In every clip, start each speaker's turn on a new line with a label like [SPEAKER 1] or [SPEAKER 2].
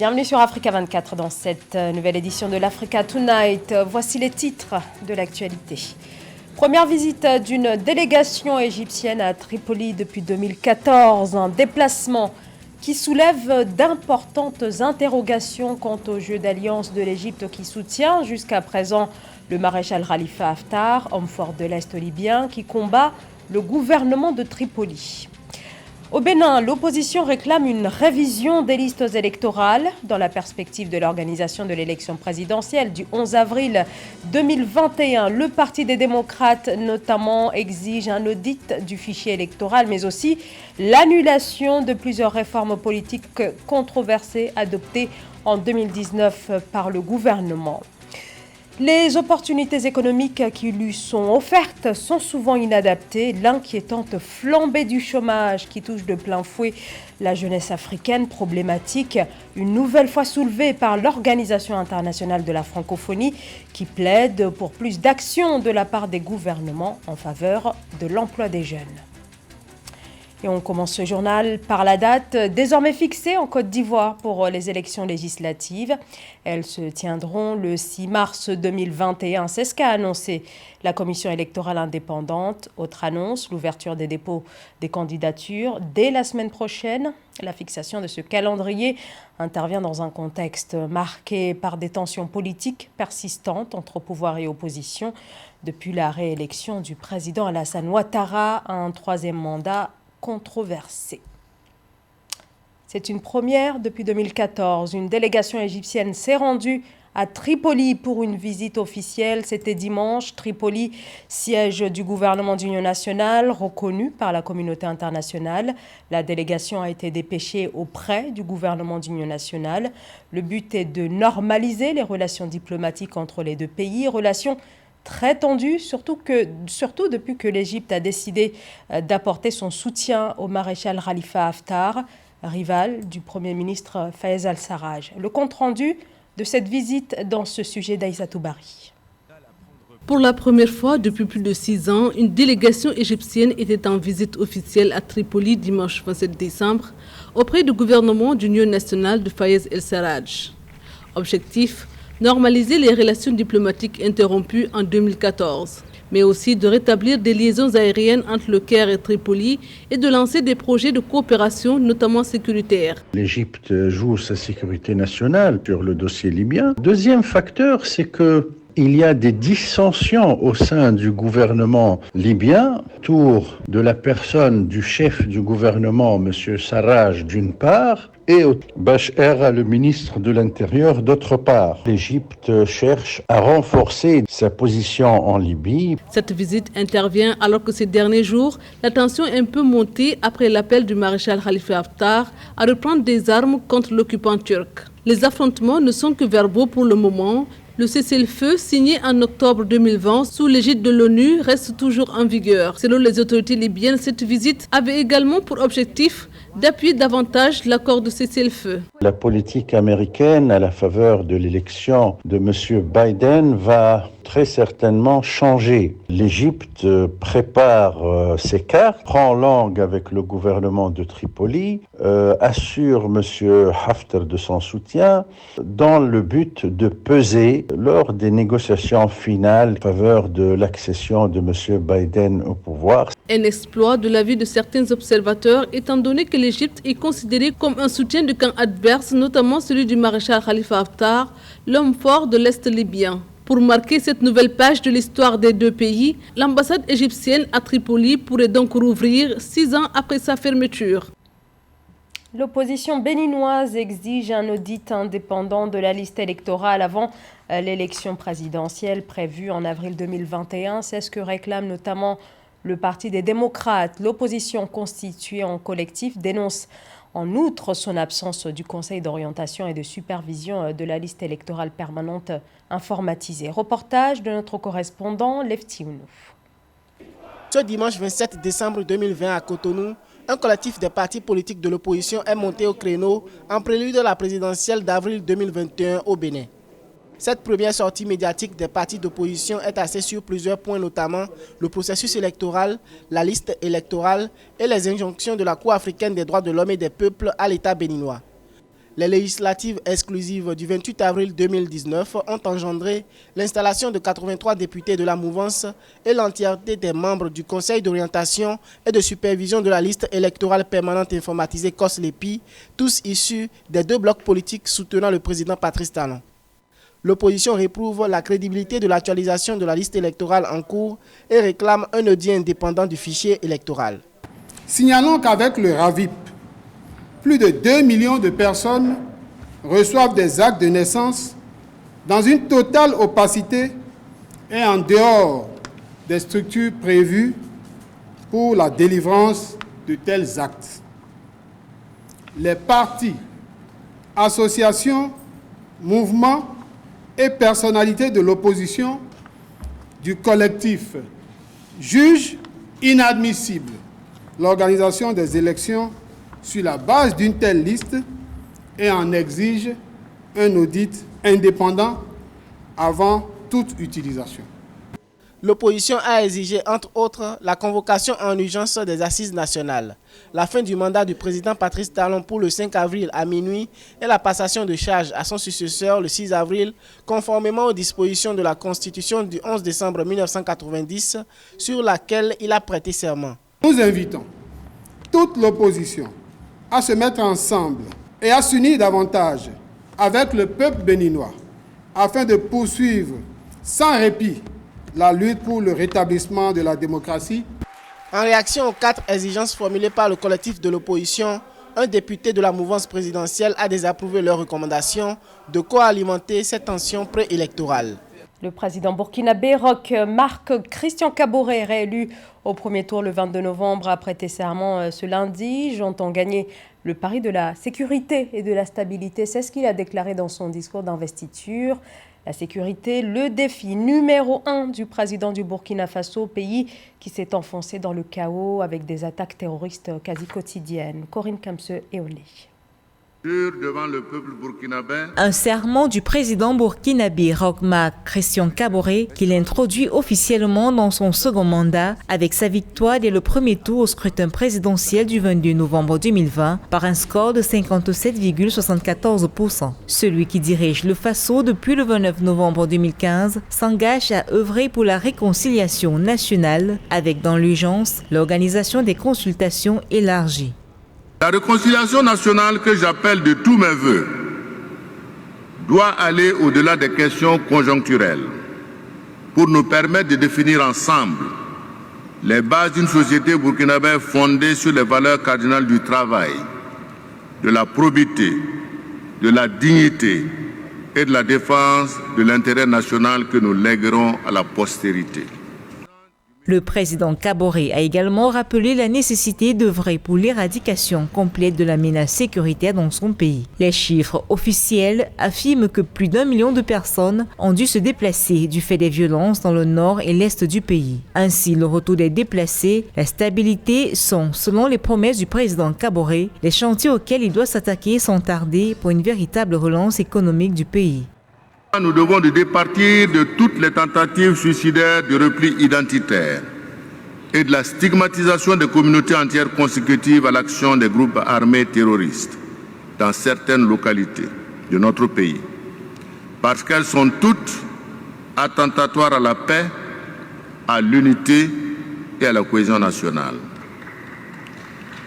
[SPEAKER 1] Bienvenue sur Africa 24 dans cette nouvelle édition de l'Africa Tonight. Voici les titres de l'actualité. Première visite d'une délégation égyptienne à Tripoli depuis 2014. Un déplacement qui soulève d'importantes interrogations quant au jeu d'alliance de l'Égypte qui soutient jusqu'à présent le maréchal Khalifa Haftar, homme fort de l'Est libyen, qui combat le gouvernement de Tripoli. Au Bénin, l'opposition réclame une révision des listes électorales dans la perspective de l'organisation de l'élection présidentielle du 11 avril 2021. Le Parti des démocrates, notamment, exige un audit du fichier électoral, mais aussi l'annulation de plusieurs réformes politiques controversées adoptées en 2019 par le gouvernement. Les opportunités économiques qui lui sont offertes sont souvent inadaptées. L'inquiétante flambée du chômage qui touche de plein fouet la jeunesse africaine, problématique une nouvelle fois soulevée par l'Organisation internationale de la francophonie qui plaide pour plus d'action de la part des gouvernements en faveur de l'emploi des jeunes. Et on commence ce journal par la date désormais fixée en Côte d'Ivoire pour les élections législatives. Elles se tiendront le 6 mars 2021. C'est ce qu'a annoncé la Commission électorale indépendante. Autre annonce, l'ouverture des dépôts des candidatures dès la semaine prochaine. La fixation de ce calendrier intervient dans un contexte marqué par des tensions politiques persistantes entre pouvoir et opposition depuis la réélection du président Alassane Ouattara à un troisième mandat controversé. C'est une première depuis 2014. Une délégation égyptienne s'est rendue à Tripoli pour une visite officielle. C'était dimanche. Tripoli, siège du gouvernement d'union nationale, reconnu par la communauté internationale. La délégation a été dépêchée auprès du gouvernement d'union nationale. Le but est de normaliser les relations diplomatiques entre les deux pays, relations très tendu, surtout depuis que l'Égypte a décidé d'apporter son soutien au maréchal Khalifa Haftar, rival du Premier ministre Fayez al-Sarraj. Le compte-rendu de cette visite dans ce sujet d'Aïssatou Bari.
[SPEAKER 2] Pour la première fois depuis plus de 6 ans, une délégation égyptienne était en visite officielle à Tripoli dimanche 27 décembre auprès du gouvernement d'union nationale de Fayez al-Sarraj. Objectif: normaliser les relations diplomatiques interrompues en 2014, mais aussi de rétablir des liaisons aériennes entre le Caire et Tripoli et de lancer des projets de coopération, notamment sécuritaires.
[SPEAKER 3] L'Égypte joue sa sécurité nationale sur le dossier libyen. Deuxième facteur, c'est qu'il y a des dissensions au sein du gouvernement libyen autour de la personne du chef du gouvernement, M. Sarraj, d'une part, et Bachar, le ministre de l'Intérieur, d'autre part. L'Égypte cherche à renforcer sa position en Libye.
[SPEAKER 2] Cette visite intervient alors que ces derniers jours, la tension est un peu montée après l'appel du maréchal Khalifa Haftar à reprendre des armes contre l'occupant turc. Les affrontements ne sont que verbaux pour le moment. Le cessez-le-feu signé en octobre 2020 sous l'égide de l'ONU reste toujours en vigueur. Selon les autorités libyennes, cette visite avait également pour objectif d'appuyer davantage l'accord de cessez-le-feu.
[SPEAKER 3] La politique américaine à la faveur de l'élection de M. Biden va très certainement changer. L'Égypte prépare ses cartes, prend langue avec le gouvernement de Tripoli, assure M. Haftar de son soutien dans le but de peser lors des négociations finales en faveur de l'accession de M. Biden au pouvoir.
[SPEAKER 2] Un exploit de l'avis de certains observateurs étant donné que l'Égypte est considérée comme un soutien de camp adverse, notamment celui du maréchal Khalifa Haftar, l'homme fort de l'Est libyen. Pour marquer cette nouvelle page de l'histoire des deux pays, l'ambassade égyptienne à Tripoli pourrait donc rouvrir 6 ans après sa fermeture.
[SPEAKER 1] L'opposition béninoise exige un audit indépendant de la liste électorale avant l'élection présidentielle prévue en avril 2021. C'est ce que réclame notamment le Parti des démocrates. L'opposition constituée en collectif dénonce en outre son absence du Conseil d'orientation et de supervision de la liste électorale permanente informatisée. Reportage de notre correspondant Lefti Ounou.
[SPEAKER 4] Ce dimanche 27 décembre 2020 à Cotonou, un collectif des partis politiques de l'opposition est monté au créneau en prélude de la présidentielle d'avril 2021 au Bénin. Cette première sortie médiatique des partis d'opposition est axée sur plusieurs points, notamment le processus électoral, la liste électorale et les injonctions de la Cour africaine des droits de l'homme et des peuples à l'État béninois. Les législatives exclusives du 28 avril 2019 ont engendré l'installation de 83 députés de la mouvance et l'entièreté des membres du Conseil d'orientation et de supervision de la liste électorale permanente informatisée COS-LEPI, tous issus des deux blocs politiques soutenant le président Patrice Talon. L'opposition réprouve la crédibilité de l'actualisation de la liste électorale en cours et réclame un audit indépendant du fichier électoral.
[SPEAKER 5] Signalons qu'avec le RAVIP, plus de 2 millions de personnes reçoivent des actes de naissance dans une totale opacité et en dehors des structures prévues pour la délivrance de tels actes. Les partis, associations, mouvements et personnalités de l'opposition du collectif jugent inadmissible l'organisation des élections sur la base d'une telle liste et en exige un audit indépendant avant toute utilisation.
[SPEAKER 4] L'opposition a exigé, entre autres, la convocation en urgence des assises nationales, la fin du mandat du président Patrice Talon pour le 5 avril à minuit et la passation de charges à son successeur le 6 avril, conformément aux dispositions de la Constitution du 11 décembre 1990, sur laquelle il a prêté serment.
[SPEAKER 5] Nous invitons toute l'opposition à se mettre ensemble et à s'unir davantage avec le peuple béninois afin de poursuivre sans répit la lutte pour le rétablissement de la démocratie.
[SPEAKER 4] En réaction aux 4 exigences formulées par le collectif de l'opposition, un député de la mouvance présidentielle a désapprouvé leurs recommandations de quoi alimenter cette tension préélectorale.
[SPEAKER 1] Le président burkinabé Roch Marc Christian Kaboré, réélu au premier tour le 22 novembre, a prêté serment ce lundi. J'entends gagner le pari de la sécurité et de la stabilité. C'est ce qu'il a déclaré dans son discours d'investiture. La sécurité, le défi numéro 1 du président du Burkina Faso, pays qui s'est enfoncé dans le chaos avec des attaques terroristes quasi quotidiennes. Corinne Kamse et Olé.
[SPEAKER 6] Devant le peuple burkinabé.
[SPEAKER 7] Un serment du président burkinabé Roch Marc Christian Kaboré qu'il introduit officiellement dans son second mandat avec sa victoire dès le premier tour au scrutin présidentiel du 22 novembre 2020 par un score de 57,74%. Celui qui dirige le Faso depuis le 29 novembre 2015 s'engage à œuvrer pour la réconciliation nationale avec dans l'urgence l'organisation des consultations élargies.
[SPEAKER 6] La réconciliation nationale que j'appelle de tous mes voeux doit aller au-delà des questions conjoncturelles pour nous permettre de définir ensemble les bases d'une société burkinabé fondée sur les valeurs cardinales du travail, de la probité, de la dignité et de la défense de l'intérêt national que nous léguerons à la postérité.
[SPEAKER 7] Le président Kaboré a également rappelé la nécessité d'œuvrer pour l'éradication complète de la menace sécuritaire dans son pays. Les chiffres officiels affirment que plus d'1 million de personnes ont dû se déplacer du fait des violences dans le nord et l'est du pays. Ainsi, le retour des déplacés, la stabilité sont, selon les promesses du président Kaboré, les chantiers auxquels il doit s'attaquer sans tarder pour une véritable relance économique du pays.
[SPEAKER 6] Nous devons nous départir de toutes les tentatives suicidaires de repli identitaire et de la stigmatisation des communautés entières consécutives à l'action des groupes armés terroristes dans certaines localités de notre pays, parce qu'elles sont toutes attentatoires à la paix, à l'unité et à la cohésion nationale.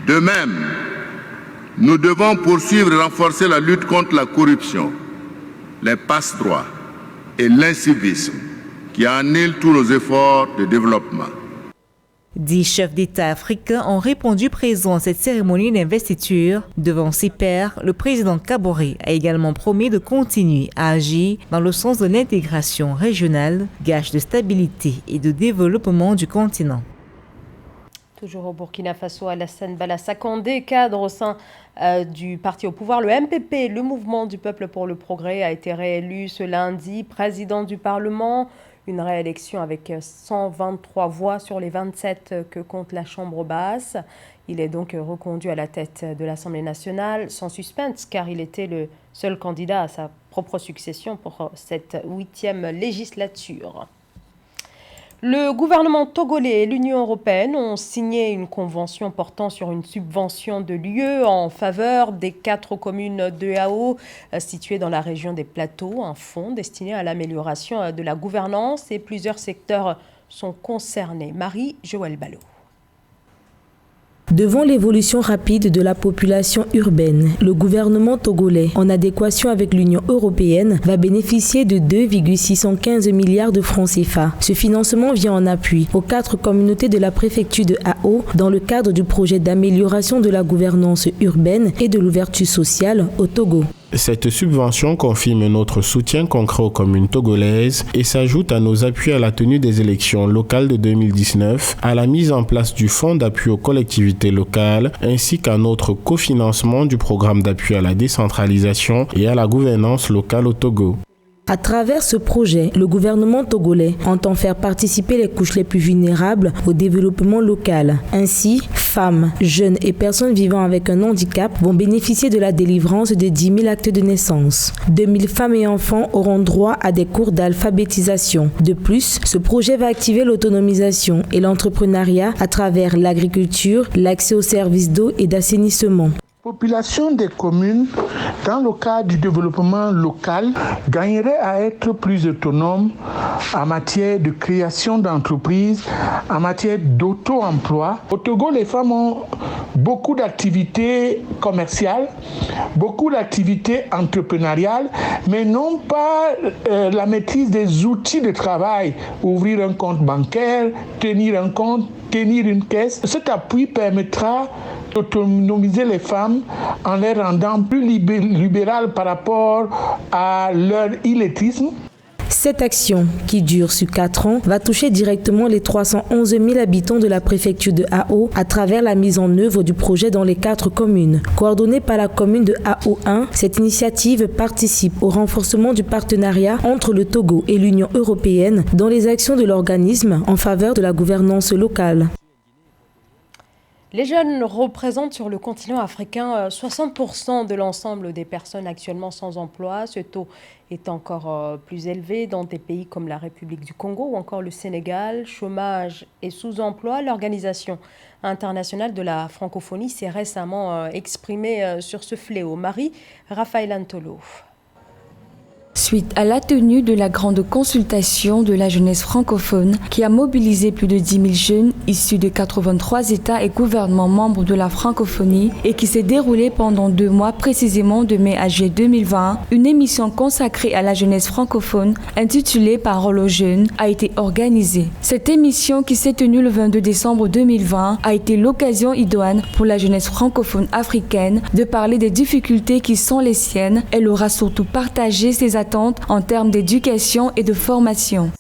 [SPEAKER 6] De même, nous devons poursuivre et renforcer la lutte contre la corruption, les passe-droits et l'incivisme qui annihilent tous nos efforts de développement.
[SPEAKER 7] 10 chefs d'État africains ont répondu présents à cette cérémonie d'investiture. Devant ses pairs, le président Kaboré a également promis de continuer à agir dans le sens de l'intégration régionale, gage de stabilité et de développement du continent.
[SPEAKER 1] Toujours au Burkina Faso, Alassane Balassah Condé, cadre au sein du parti au pouvoir, le MPP, le Mouvement du Peuple pour le Progrès, a été réélu ce lundi président du Parlement. Une réélection avec 123 voix sur les 27 que compte la Chambre basse. Il est donc reconduit à la tête de l'Assemblée nationale sans suspense car il était le seul candidat à sa propre succession pour cette 8e législature. Le gouvernement togolais et l'Union européenne ont signé une convention portant sur une subvention de l'UE en faveur des 4 communes d'EAO situées dans la région des Plateaux, un fonds destiné à l'amélioration de la gouvernance et plusieurs secteurs sont concernés. Marie-Joëlle Ballot.
[SPEAKER 8] Devant l'évolution rapide de la population urbaine, le gouvernement togolais, en adéquation avec l'Union européenne, va bénéficier de 2,615 milliards de francs CFA. Ce financement vient en appui aux 4 communautés de la préfecture de Ao dans le cadre du projet d'amélioration de la gouvernance urbaine et de l'ouverture sociale au Togo.
[SPEAKER 9] Cette subvention confirme notre soutien concret aux communes togolaises et s'ajoute à nos appuis à la tenue des élections locales de 2019, à la mise en place du fonds d'appui aux collectivités locales, ainsi qu'à notre cofinancement du programme d'appui à la décentralisation et à la gouvernance locale au Togo.
[SPEAKER 8] À travers ce projet, le gouvernement togolais entend faire participer les couches les plus vulnérables au développement local. Ainsi, femmes, jeunes et personnes vivant avec un handicap vont bénéficier de la délivrance de 10 000 actes de naissance. 2 000 femmes et enfants auront droit à des cours d'alphabétisation. De plus, ce projet va activer l'autonomisation et l'entrepreneuriat à travers l'agriculture, l'accès aux services d'eau et d'assainissement.
[SPEAKER 10] La population des communes, dans le cadre du développement local, gagnerait à être plus autonome en matière de création d'entreprises, en matière d'auto-emploi. Au Togo, les femmes ont beaucoup d'activités commerciales, beaucoup d'activités entrepreneuriales, mais n'ont pas la maîtrise des outils de travail. Ouvrir un compte bancaire, tenir un compte, tenir une caisse. Cet appui permettra d'autonomiser les femmes en les rendant plus libérales par rapport à leur illettrisme.
[SPEAKER 8] Cette action, qui dure sur 4 ans, va toucher directement les 311 000 habitants de la préfecture de Ao à travers la mise en œuvre du projet dans les 4 communes. Coordonnée par la commune de Ao 1, cette initiative participe au renforcement du partenariat entre le Togo et l'Union européenne dans les actions de l'organisme en faveur de la gouvernance locale.
[SPEAKER 1] Les jeunes représentent sur le continent africain 60% de l'ensemble des personnes actuellement sans emploi. Ce taux est encore plus élevé dans des pays comme la République du Congo ou encore le Sénégal. Chômage et sous-emploi, l'Organisation internationale de la francophonie s'est récemment exprimée sur ce fléau. Marie-Raphaël Antolo.
[SPEAKER 11] Suite à la tenue de la grande consultation de la jeunesse francophone qui a mobilisé plus de 10 000 jeunes issus de 83 États et gouvernements membres de la francophonie et qui s'est déroulée pendant 2 mois précisément de mai à juillet 2020, une émission consacrée à la jeunesse francophone intitulée Parole aux jeunes a été organisée. Cette émission qui s'est tenue le 22 décembre 2020 a été l'occasion idoine pour la jeunesse francophone africaine de parler des difficultés qui sont les siennes. Elle aura surtout partagé ses attentes en termes d'éducation et de formation.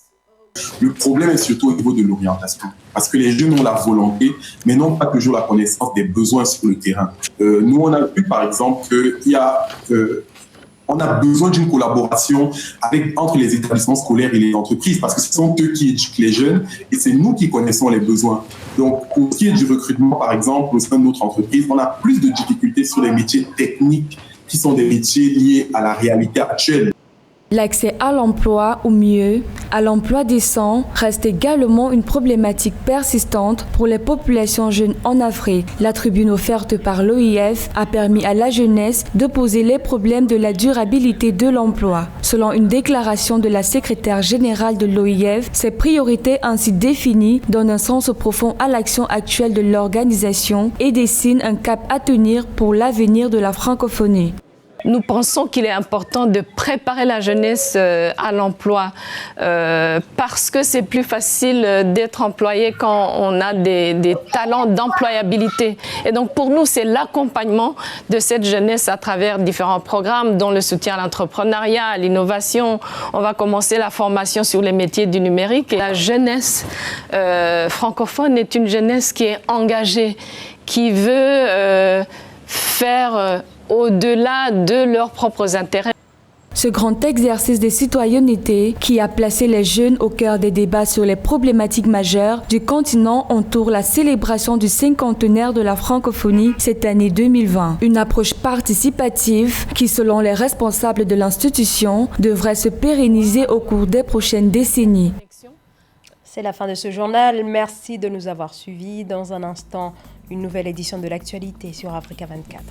[SPEAKER 12] Le problème est surtout au niveau de l'orientation, parce que les jeunes ont la volonté, mais n'ont pas toujours la connaissance des besoins sur le terrain. Nous, on a vu par exemple on a besoin d'une collaboration entre les établissements scolaires et les entreprises, parce que ce sont eux qui éduquent les jeunes et c'est nous qui connaissons les besoins. Donc, pour ce qui est du recrutement, par exemple, au sein de notre entreprise, on a plus de difficultés sur les métiers techniques qui sont des métiers liés à la réalité actuelle.
[SPEAKER 11] L'accès à l'emploi, ou mieux, à l'emploi décent, reste également une problématique persistante pour les populations jeunes en Afrique. La tribune offerte par l'OIF a permis à la jeunesse de poser les problèmes de la durabilité de l'emploi. Selon une déclaration de la secrétaire générale de l'OIF, ces priorités ainsi définies donnent un sens profond à l'action actuelle de l'organisation et dessinent un cap à tenir pour l'avenir de la francophonie.
[SPEAKER 13] Nous pensons qu'il est important de préparer la jeunesse à l'emploi parce que c'est plus facile d'être employé quand on a des talents d'employabilité. Et donc pour nous, c'est l'accompagnement de cette jeunesse à travers différents programmes, dont le soutien à l'entrepreneuriat, à l'innovation. On va commencer la formation sur les métiers du numérique. Et la jeunesse francophone est une jeunesse qui est engagée, qui veut faire au-delà de leurs propres intérêts.
[SPEAKER 11] Ce grand exercice de citoyenneté qui a placé les jeunes au cœur des débats sur les problématiques majeures du continent entoure la célébration du 50e de la francophonie cette année 2020. Une approche participative qui, selon les responsables de l'institution, devrait se pérenniser au cours des prochaines décennies.
[SPEAKER 1] C'est la fin de ce journal. Merci de nous avoir suivis. Dans un instant, une nouvelle édition de l'actualité sur Africa 24.